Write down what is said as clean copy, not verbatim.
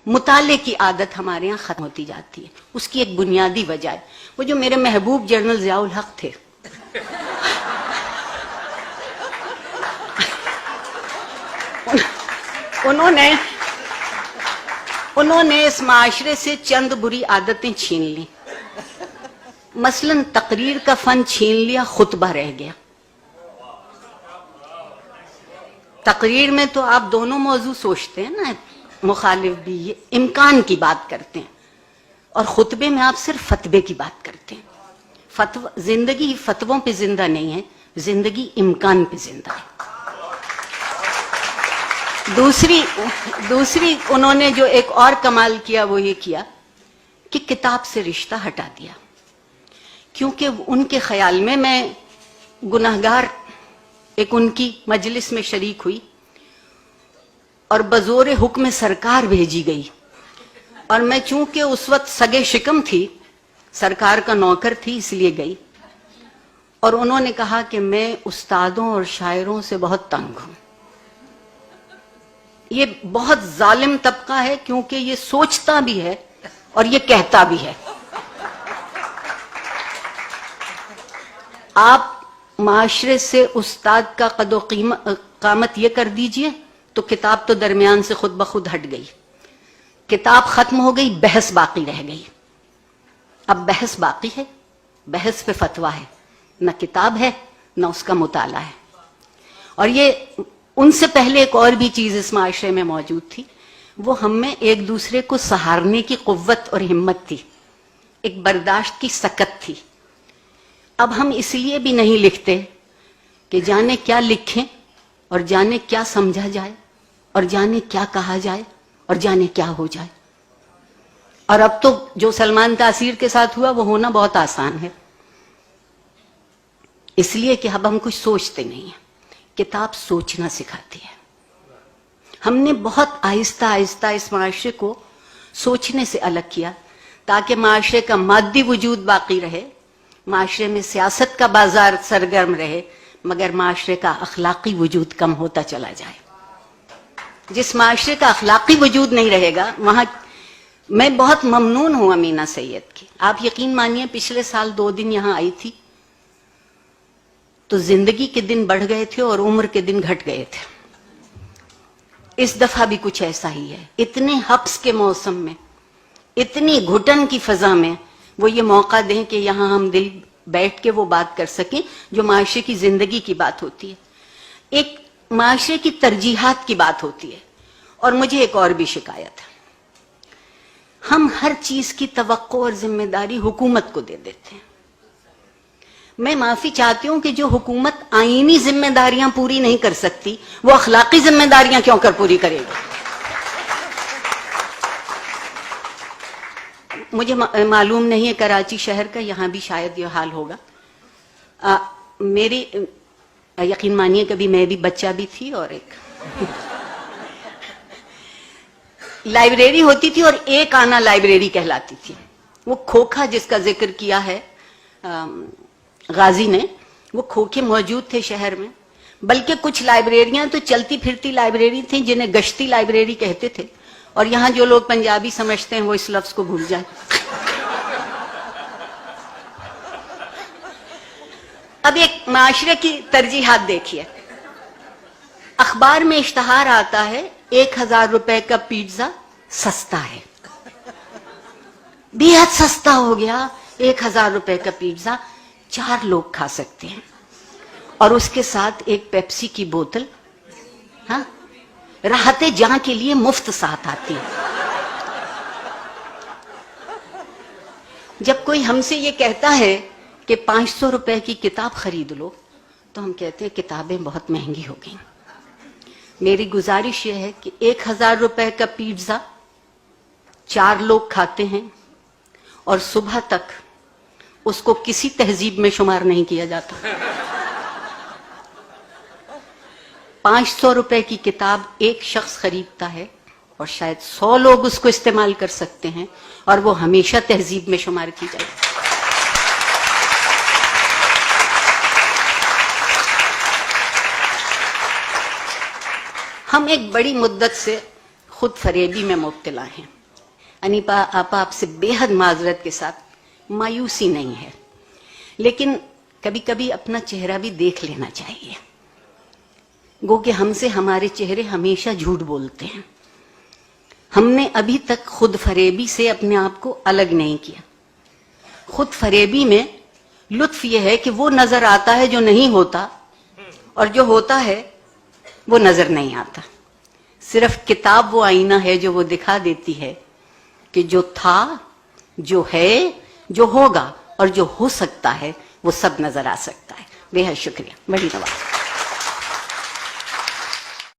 مطالعے کی عادت ہمارے یہاں ختم ہوتی جاتی ہے. اس کی ایک بنیادی وجہ ہے وہ جو میرے محبوب جنرل ضیاء الحق تھے. انہوں نے اس معاشرے سے چند بری عادتیں چھین لی. مثلا تقریر کا فن چھین لیا، خطبہ رہ گیا. تقریر میں تو آپ دونوں موضوع سوچتے ہیں نا، مخالف بھی، یہ امکان کی بات کرتے ہیں، اور خطبے میں آپ صرف فتوے کی بات کرتے ہیں. زندگی فتووں پہ زندہ نہیں ہے، زندگی امکان پہ زندہ ہے. دوسری انہوں نے جو ایک اور کمال کیا وہ یہ کیا کہ کتاب سے رشتہ ہٹا دیا. کیونکہ ان کے خیال میں گناہگار ایک ان کی مجلس میں شریک ہوئی اور بزور حکم سرکار بھیجی گئی، اور میں چونکہ اس وقت سگے شکم تھی، سرکار کا نوکر تھی، اس لیے گئی. اور انہوں نے کہا کہ میں استادوں اور شاعروں سے بہت تنگ ہوں. یہ بہت ظالم طبقہ ہے کیونکہ یہ سوچتا بھی ہے اور یہ کہتا بھی ہے. آپ معاشرے سے استاد کا قد و قامت یہ کر دیجئے تو کتاب تو درمیان سے خود بخود ہٹ گئی. کتاب ختم ہو گئی، بحث باقی رہ گئی. اب بحث باقی ہے، بحث پہ فتویٰ ہے، نہ کتاب ہے نہ اس کا مطالعہ ہے. اور یہ ان سے پہلے ایک اور بھی چیز اس معاشرے میں موجود تھی، وہ ہم میں ایک دوسرے کو سہارنے کی قوت اور ہمت تھی، ایک برداشت کی سکت تھی. اب ہم اس لیے بھی نہیں لکھتے کہ جانے کیا لکھیں اور جانے کیا سمجھا جائے اور جانے کیا کہا جائے اور جانے کیا ہو جائے. اور اب تو جو سلمان تاثیر کے ساتھ ہوا وہ ہونا بہت آسان ہے، اس لیے کہ اب ہم کچھ سوچتے نہیں ہیں. کتاب سوچنا سکھاتی ہے. ہم نے بہت آہستہ آہستہ اس معاشرے کو سوچنے سے الگ کیا تاکہ معاشرے کا مادی وجود باقی رہے، معاشرے میں سیاست کا بازار سرگرم رہے، مگر معاشرے کا اخلاقی وجود کم ہوتا چلا جائے. جس معاشرے کا اخلاقی وجود نہیں رہے گا وہاں میں بہت ممنون ہوں امینہ سید کی. آپ یقین مانیے پچھلے سال 2 دن یہاں آئی تھی تو زندگی کے دن بڑھ گئے تھے اور عمر کے دن گھٹ گئے تھے. اس دفعہ بھی کچھ ایسا ہی ہے. اتنے حبس کے موسم میں، اتنی گھٹن کی فضا میں وہ یہ موقع دیں کہ یہاں ہم دل بیٹھ کے وہ بات کر سکیں جو معاشرے کی زندگی کی بات ہوتی ہے، ایک معاشرے کی ترجیحات کی بات ہوتی ہے. اور مجھے ایک اور بھی شکایت ہے، ہم ہر چیز کی توقع اور ذمہ داری حکومت کو دے دیتے ہیں. میں معافی چاہتی ہوں کہ جو حکومت آئینی ذمہ داریاں پوری نہیں کر سکتی وہ اخلاقی ذمہ داریاں کیوں کر پوری کرے گی. مجھے معلوم نہیں ہے کراچی شہر کا، یہاں بھی شاید یہ حال ہوگا. میری یقین مانیے کبھی میں بھی بچہ بھی تھی اور ایک لائبریری ہوتی تھی اور ایک آنا لائبریری کہلاتی تھی. وہ کھوکھا جس کا ذکر کیا ہے غازی نے، وہ کھوکھے موجود تھے شہر میں، بلکہ کچھ لائبریریاں تو چلتی پھرتی لائبریری تھیں جنہیں گشتی لائبریری کہتے تھے. اور یہاں جو لوگ پنجابی سمجھتے ہیں وہ اس لفظ کو بھول جائیں. اب ایک معاشرے کی ترجیحات دیکھیے. اخبار میں اشتہار آتا ہے 1000 روپے کا پیزا سستا ہے، بے حد سستا ہو گیا. 1000 روپے کا پیزا 4 لوگ کھا سکتے ہیں، اور اس کے ساتھ ایک پیپسی کی بوتل راحت جاں کے لیے مفت ساتھ آتی ہے. جب کوئی ہم سے یہ کہتا ہے کہ 500 روپے کی کتاب خرید لو تو ہم کہتے ہیں کتابیں بہت مہنگی ہو گئیں. میری گزارش یہ ہے کہ 1000 روپے کا پیزا 4 لوگ کھاتے ہیں اور صبح تک اس کو کسی تہذیب میں شمار نہیں کیا جاتا. 500 روپے کی کتاب ایک شخص خریدتا ہے اور شاید 100 لوگ اس کو استعمال کر سکتے ہیں اور وہ ہمیشہ تہذیب میں شمار کی جائے. ہم ایک بڑی مدت سے خود فریبی میں مبتلا ہیں. انیپا آپا آپ سے بے حد معذرت کے ساتھ مایوسی نہیں ہے، لیکن کبھی کبھی اپنا چہرہ بھی دیکھ لینا چاہیے. گو کہ ہم سے ہمارے چہرے ہمیشہ جھوٹ بولتے ہیں. ہم نے ابھی تک خود فریبی سے اپنے آپ کو الگ نہیں کیا. خود فریبی میں لطف یہ ہے کہ وہ نظر آتا ہے جو نہیں ہوتا، اور جو ہوتا ہے وہ نظر نہیں آتا. صرف کتاب وہ آئینہ ہے جو وہ دکھا دیتی ہے کہ جو تھا، جو ہے، جو ہوگا اور جو ہو سکتا ہے وہ سب نظر آ سکتا ہے. بے حد شکریہ. بڑی نواز.